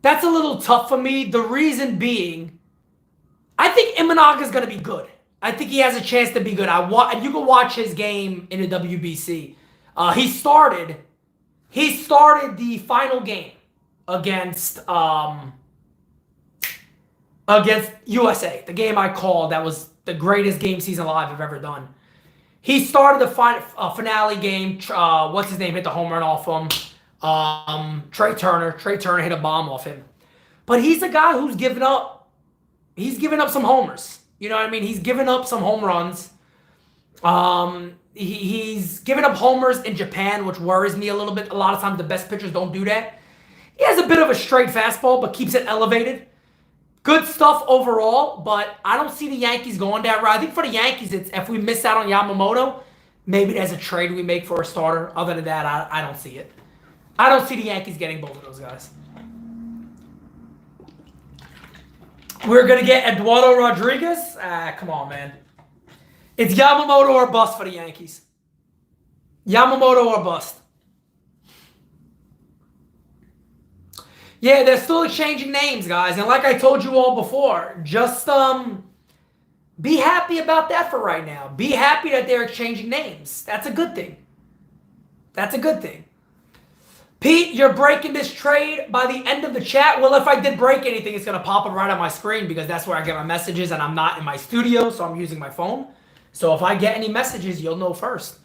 That's a little tough for me. The reason being, I think Imanaga is going to be good. I think he has a chance to be good. You can watch his game in the WBC. He started the final game against USA. The game I called that was the greatest game season live I've ever done. He started the finale game. What's his name? Hit the home run off him. Trey Turner. Trey Turner hit a bomb off him. But he's a guy who's given up. He's given up some homers. You know what I mean? He's given up some home runs. He's given up homers in Japan, which worries me a little bit. A lot of times the best pitchers don't do that. He has a bit of a straight fastball, but keeps it elevated. Good stuff overall, but I don't see the Yankees going that route. I think for the Yankees, it's if we miss out on Yamamoto, maybe there's a trade we make for a starter. Other than that, I don't see it. I don't see the Yankees getting both of those guys. We're going to get Eduardo Rodriguez? Come on, man. It's Yamamoto or bust for the Yankees. Yamamoto or bust. Yeah, they're still exchanging names, guys. And like I told you all before, just be happy about that for right now. Be happy that they're exchanging names. That's a good thing. That's a good thing. Pete, you're breaking this trade by the end of the chat. Well, if I did break anything, it's going to pop up right on my screen because that's where I get my messages, and I'm not in my studio, so I'm using my phone. So if I get any messages, you'll know first.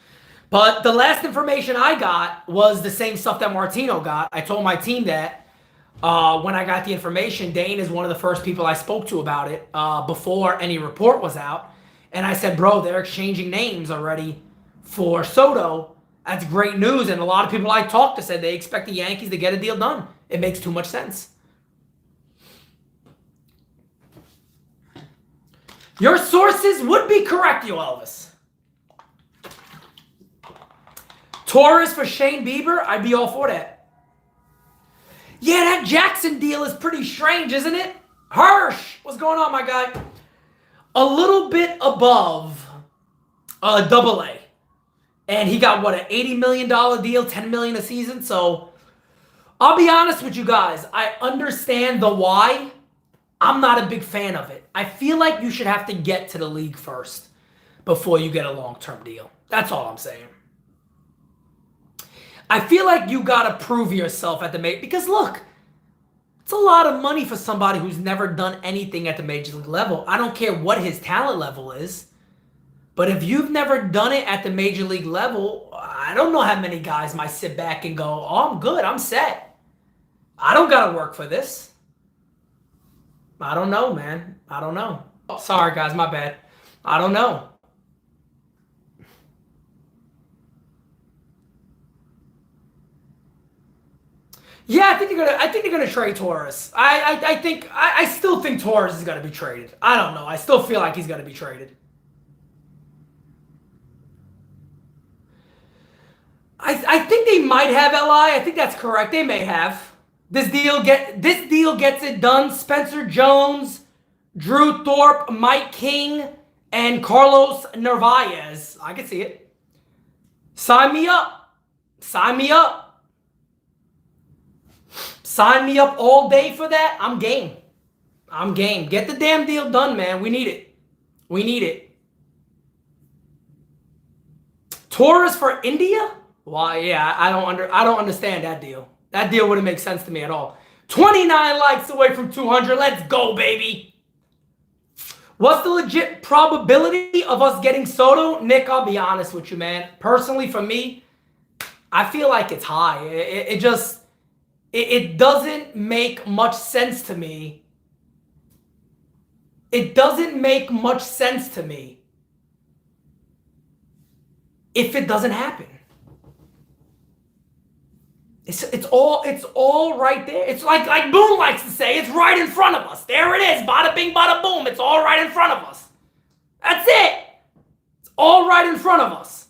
But the last information I got was the same stuff that Martino got. I told my team that when I got the information. Dane is one of the first people I spoke to about it before any report was out. And I said, bro, they're exchanging names already for Soto. That's great news, and a lot of people I talked to said they expect the Yankees to get a deal done. It makes too much sense. Your sources would be correct, you Elvis. Torres for Shane Bieber, I'd be all for that. Yeah, that Jackson deal is pretty strange, isn't it? Hirsch, what's going on, my guy? A little bit above AA. And he got, what, an $80 million deal, $10 million a season? So, I'll be honest with you guys. I understand the why. I'm not a big fan of it. I feel like you should have to get to the league first before you get a long-term deal. That's all I'm saying. I feel like you got to prove yourself at the major. Because, look, it's a lot of money for somebody who's never done anything at the major league level. I don't care what his talent level is. But if you've never done it at the major league level, I don't know how many guys might sit back and go, oh, I'm good, I'm set. I don't got to work for this. I don't know, man. I don't know. Oh, sorry, guys, my bad. I don't know. Yeah, I think they're gonna trade Torres. I still think Torres is gonna be traded. I don't know. I still feel like he's gonna be traded. I think they might have LI. I think that's correct. They may have. This deal gets it done. Spencer Jones, Drew Thorpe, Mike King, and Carlos Narvaez. I can see it. Sign me up. Sign me up. Sign me up all day for that. I'm game. I'm game. Get the damn deal done, man. We need it. We need it. Torres for India? Why? Yeah, I don't understand that deal. That deal wouldn't make sense to me at all. 29 likes away from 200. Let's go, baby. What's the legit probability of us getting Soto? Nick, I'll be honest with you, man. Personally, for me, I feel like it's high. It doesn't make much sense to me. It doesn't make much sense to me if it doesn't happen. It's all right there. It's like Boone likes to say, it's right in front of us. There it is. Bada bing, bada boom. It's all right in front of us. That's it. It's all right in front of us.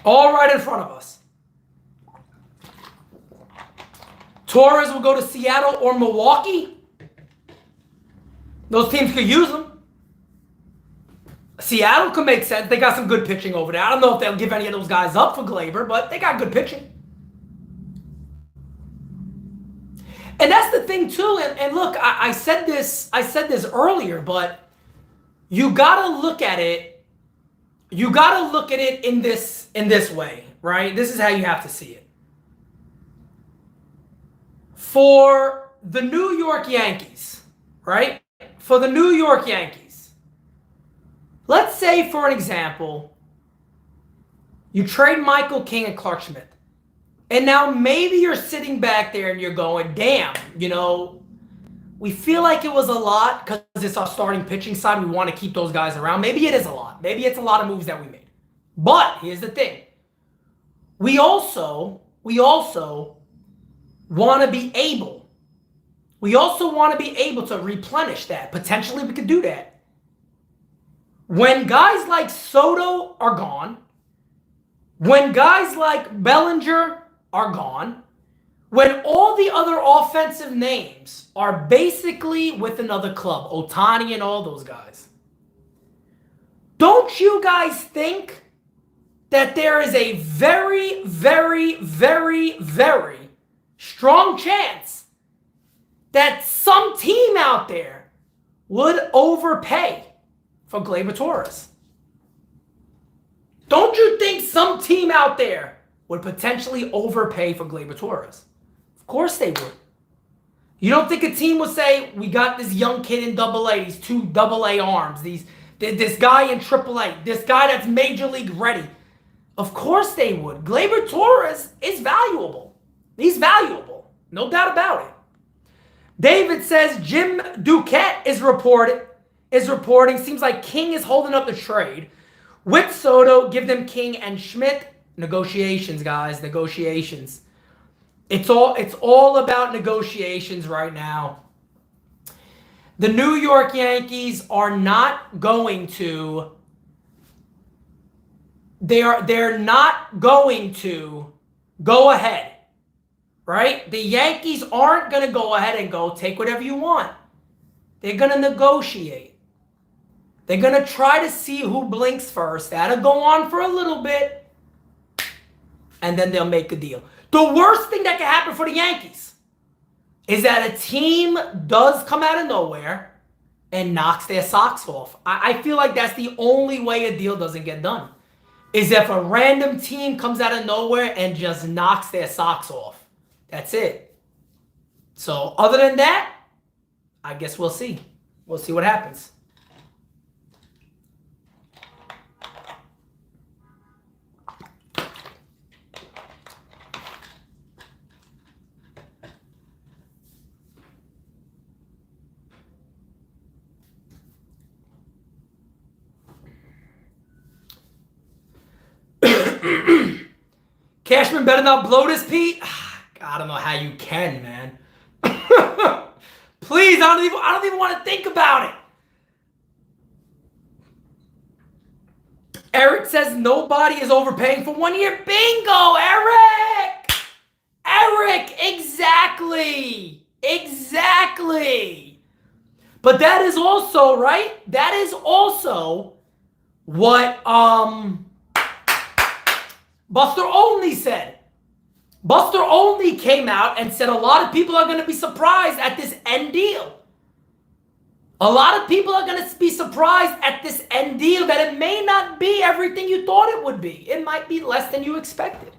All right in front of us. Torres will go to Seattle or Milwaukee. Those teams could use them. Seattle could make sense. They got some good pitching over there. I don't know if they'll give any of those guys up for Glaber, but they got good pitching. And that's the thing too. And look, I said this earlier, but you gotta look at it. You gotta look at it in this way, right? This is how you have to see it. For the New York Yankees, right? For the New York Yankees, let's say, for an example, you trade Michael King and Clark Schmidt. And now maybe you're sitting back there and you're going, damn, we feel like it was a lot because it's our starting pitching side. We want to keep those guys around. Maybe it is a lot. Maybe it's a lot of moves that we made. But here's the thing. We also want to be able. We also want to be able to replenish that. Potentially we could do that. When guys like Soto are gone, when guys like Bellinger are gone, when all the other offensive names are basically with another club, Ohtani and all those guys, don't you guys think that there is a very, very, very, very strong chance that some team out there would overpay for Gleyber Torres? Don't you think some team out there would potentially overpay for Gleyber Torres? Of course they would. You don't think a team would say, we got this young kid in AA, these two AA arms, this guy in AAA, this guy that's major league ready? Of course they would. Gleyber Torres is valuable. He's valuable. No doubt about it. David says Jim Duquette is reporting. Seems like King is holding up the trade. With Soto, give them King and Schmidt. Negotiations, guys. Negotiations. It's all about negotiations right now. The New York Yankees are not going to. They're not going to go ahead. Right? The Yankees aren't going to go ahead and go take whatever you want. They're going to negotiate. They're going to try to see who blinks first. That'll go on for a little bit. And then they'll make a deal. The worst thing that can happen for the Yankees is that a team does come out of nowhere and knocks their socks off. I feel like that's the only way a deal doesn't get done. Is if a random team comes out of nowhere and just knocks their socks off. That's it. So other than that, I guess we'll see. We'll see what happens. Cashman better not blow this, Pete. I don't know how you can, man. Please, I don't even want to think about it. Eric says nobody is overpaying for 1 year. Bingo, Eric! Eric, exactly. Exactly. But that is also, right? That is also what Buster Olney said. Buster Olney came out and said a lot of people are going to be surprised at this end deal. A lot of people are going to be surprised at this end deal that it may not be everything you thought it would be. It might be less than you expected.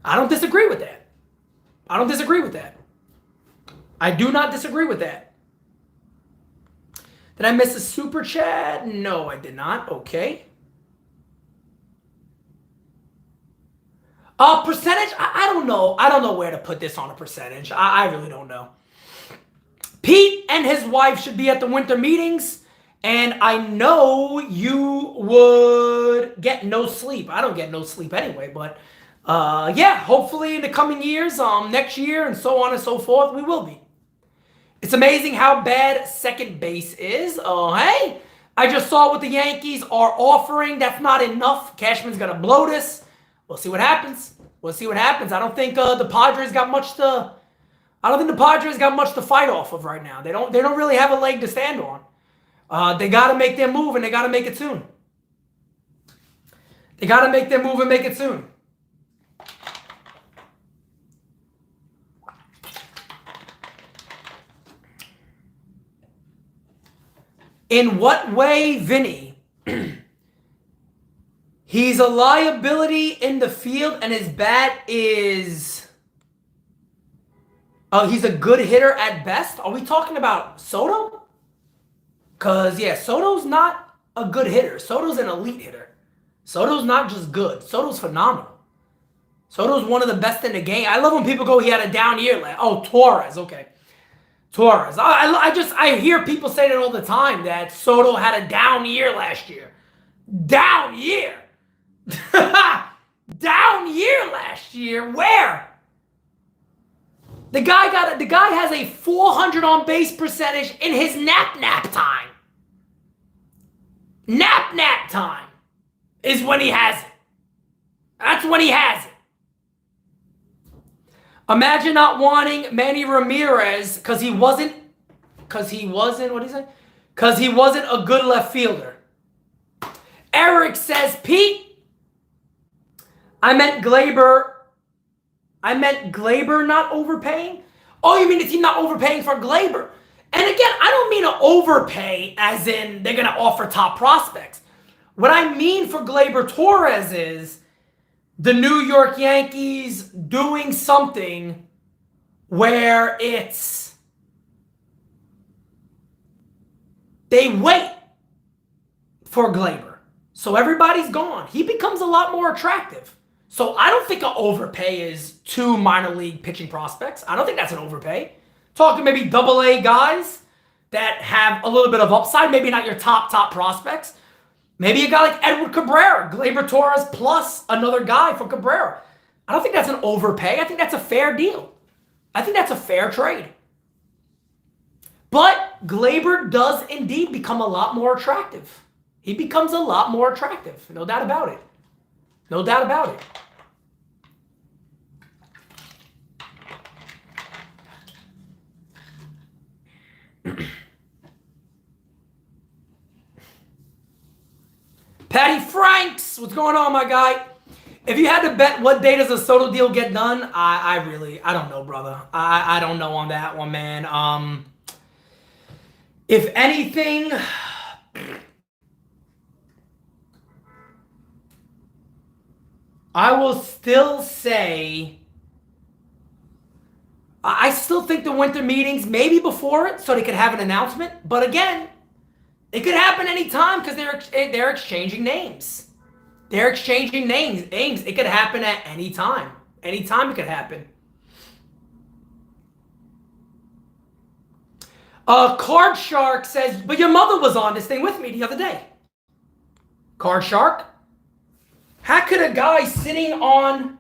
I don't disagree with that. I don't disagree with that. I do not disagree with that. Did I miss a super chat? No, I did not. Okay. Percentage? I don't know. I don't know where to put this on a percentage. I really don't know. Pete and his wife should be at the winter meetings, and I know you would get no sleep. I don't get no sleep anyway, but yeah, hopefully in the coming years, next year and so on and so forth, we will be. It's amazing how bad second base is. Hey, I just saw what the Yankees are offering. That's not enough. Cashman's going to blow this. We'll see what happens. We'll see what happens. I don't think the Padres got much to... I don't think the Padres got much to fight off of right now. They don't really have a leg to stand on. They got to make their move, and they got to make it soon. They got to make their move and make it soon. In what way, Vinny? He's a liability in the field, and his bat is... he's a good hitter at best. Are we talking about Soto? Because, yeah, Soto's not a good hitter. Soto's an elite hitter. Soto's not just good. Soto's phenomenal. Soto's one of the best in the game. I love when people go, he had a down year. Oh, Torres. Okay. Torres. I hear people say that all the time, that Soto had a down year last year. Down year? Down year last year? Where? The guy has a 400 on base percentage in his nap time. Nap time is when he has it. That's when he has it. Imagine not wanting Manny Ramirez because he wasn't a good left fielder. Eric says, Pete, I meant Glaber not overpaying? Oh, you mean the team not overpaying for Glaber? And again, I don't mean to overpay as in they're going to offer top prospects. What I mean for Glaber Torres is the New York Yankees doing something where it's they wait for Glaber. So everybody's gone. He becomes a lot more attractive. So I don't think an overpay is 2 minor league pitching prospects. I don't think that's an overpay. Talking maybe AA guys that have a little bit of upside. Maybe not your top prospects. Maybe a guy like Edward Cabrera, Glaber Torres plus another guy for Cabrera. I don't think that's an overpay. I think that's a fair deal. I think that's a fair trade. But Glaber does indeed become a lot more attractive. He becomes a lot more attractive. No doubt about it. No doubt about it. Patty Franks, what's going on, my guy? If you had to bet what day does the Soto deal get done, I don't know, brother. I don't know on that one, man. If anything, I will still say, I still think the winter meetings, maybe before it, so they could have an announcement. But again, it could happen anytime because they're exchanging names. They're exchanging names. It could happen at any time. Anytime it could happen. Card Shark says, but your mother was on this thing with me the other day. Card Shark? How could a guy sitting on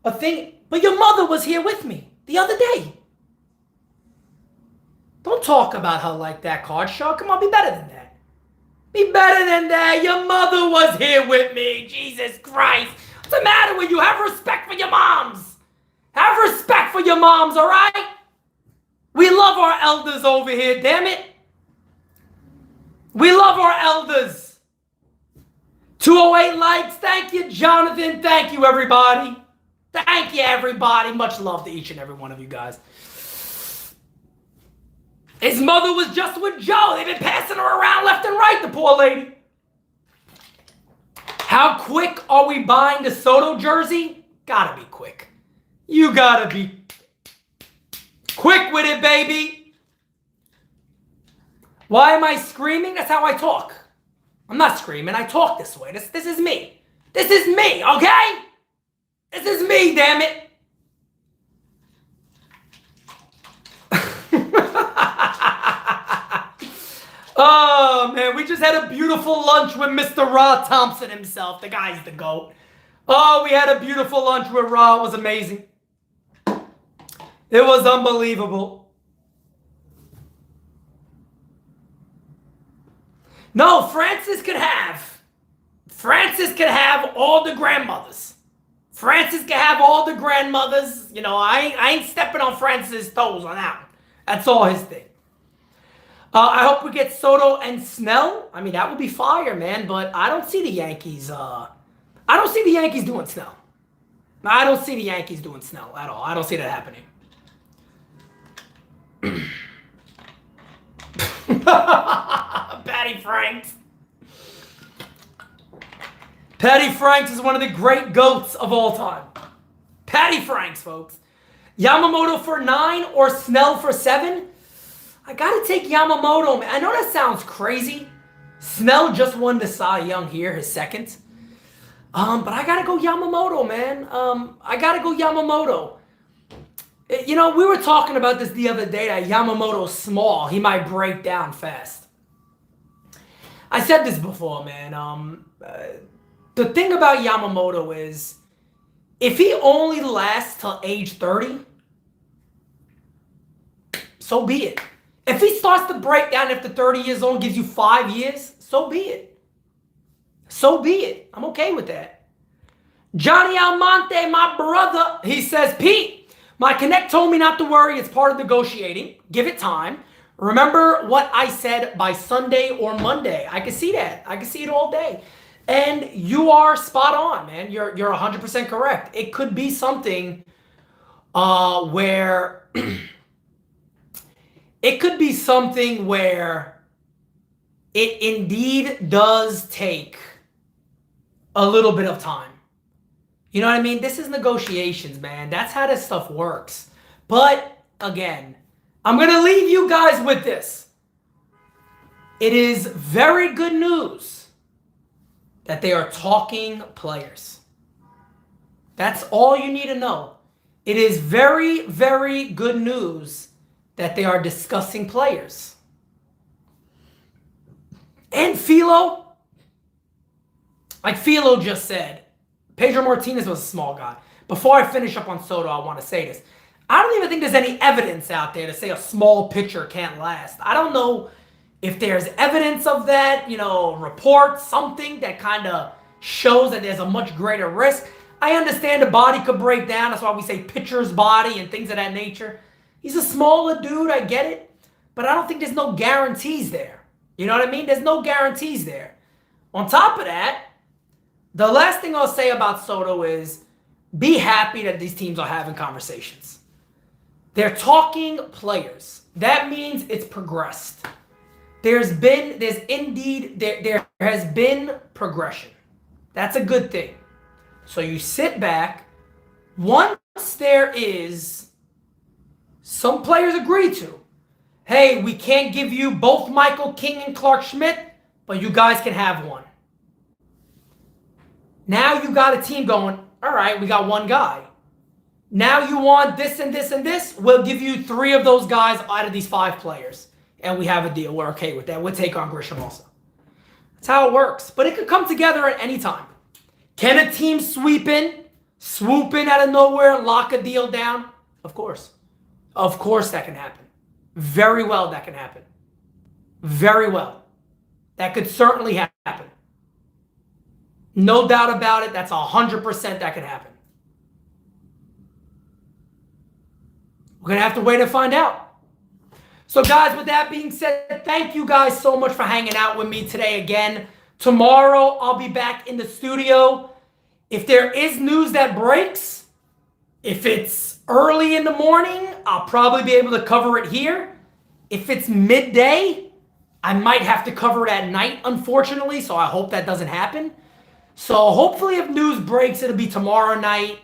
a thing. But your mother was here with me the other day. Don't talk about her like that, Card Shark. Come on, be better than that. Be better than that. Your mother was here with me. Jesus Christ. What's the matter with you? Have respect for your moms. Have respect for your moms, all right? We love our elders over here, damn it. We love our elders. 208 likes. Thank you, Jonathan. Thank you, everybody. Thank you, everybody. Much love to each and every one of you guys. His mother was just with Joe. They've been passing her around left and right, the poor lady. How quick are we buying the Soto jersey? Gotta be quick. You gotta be quick with it, baby. Why am I screaming? That's how I talk. I'm not screaming. I talk this way. This is me. This is me, okay? This is me, damn it. Oh, man, we just had a beautiful lunch with Mr. Ra Thompson himself. The guy's the GOAT. Oh, we had a beautiful lunch with Ra. It was amazing. It was unbelievable. No, Francis could have all the grandmothers. Francis could have all the grandmothers. You know, I ain't stepping on Francis' toes on that one. That's all his thing. I hope we get Soto and Snell. I mean, that would be fire, man. But I don't see the Yankees. I don't see the Yankees doing Snell. I don't see the Yankees doing Snell at all. I don't see that happening. Patty Franks. Patty Franks is one of the great GOATs of all time. Patty Franks, folks. Yamamoto for 9 or Snell for 7? I gotta take Yamamoto, man. I know that sounds crazy. Snell just won the Cy Young here, his second. But I gotta go Yamamoto, man. I gotta go Yamamoto. You know, we were talking about this the other day, that Yamamoto's small. He might break down fast. I said this before, man. The thing about Yamamoto is, if he only lasts till age 30, so be it. If he starts to break down after 30 years old, gives you 5 years, so be it. So be it. I'm okay with that. Johnny Almonte, my brother, he says, Pete, my connect told me not to worry. It's part of negotiating. Give it time. Remember what I said by Sunday or Monday. I can see that. I can see it all day. And you are spot on, man. You're 100% correct. It could be something where... It could be something where it indeed does take a little bit of time. You know what I mean? This is negotiations, man. That's how this stuff works. But, again, I'm going to leave you guys with this. It is very good news that they are talking players. That's all you need to know. It is very, very good news that they are discussing players. And Philo, like Philo just said, Pedro Martinez was a small guy. Before I finish up on Soto, I want to say this. I don't even think there's any evidence out there to say a small pitcher can't last. I don't know if there's evidence of that, you know, reports, something that kind of shows that there's a much greater risk. I understand the body could break down. That's why we say pitcher's body and things of that nature. He's a smaller dude, I get it. But I don't think there's no guarantees there. You know what I mean? There's no guarantees there. On top of that, the last thing I'll say about Soto is be happy that these teams are having conversations. They're talking players. That means it's progressed. There has been progression. That's a good thing. So you sit back. Once there is... Some players agree to, hey, we can't give you both Michael King and Clark Schmidt, but you guys can have one. Now you got a team going, all right, we got one guy. Now you want this and this and this, we'll give you 3 of those guys out of these 5 players. And we have a deal. We're okay with that. We'll take on Grisham also. That's how it works. But it could come together at any time. Can a team sweep in swoop in out of nowhere, lock a deal down? Of course. Of course that can happen. Very well that can happen. Very well. That could certainly happen. No doubt about it. That's 100% that could happen. We're going to have to wait and find out. So guys, with that being said, thank you guys so much for hanging out with me today again. Tomorrow, I'll be back in the studio. If there is news that breaks, if it's early in the morning, I'll probably be able to cover it here. If it's midday, I might have to cover it at night, unfortunately, so I hope that doesn't happen. So hopefully if news breaks, it'll be tomorrow night,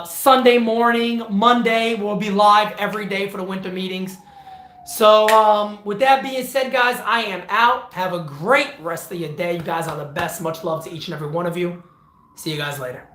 Sunday morning, Monday. We'll be live every day for the winter meetings. So with that being said, guys, I am out. Have a great rest of your day. You guys are the best. Much love to each and every one of you. See you guys later.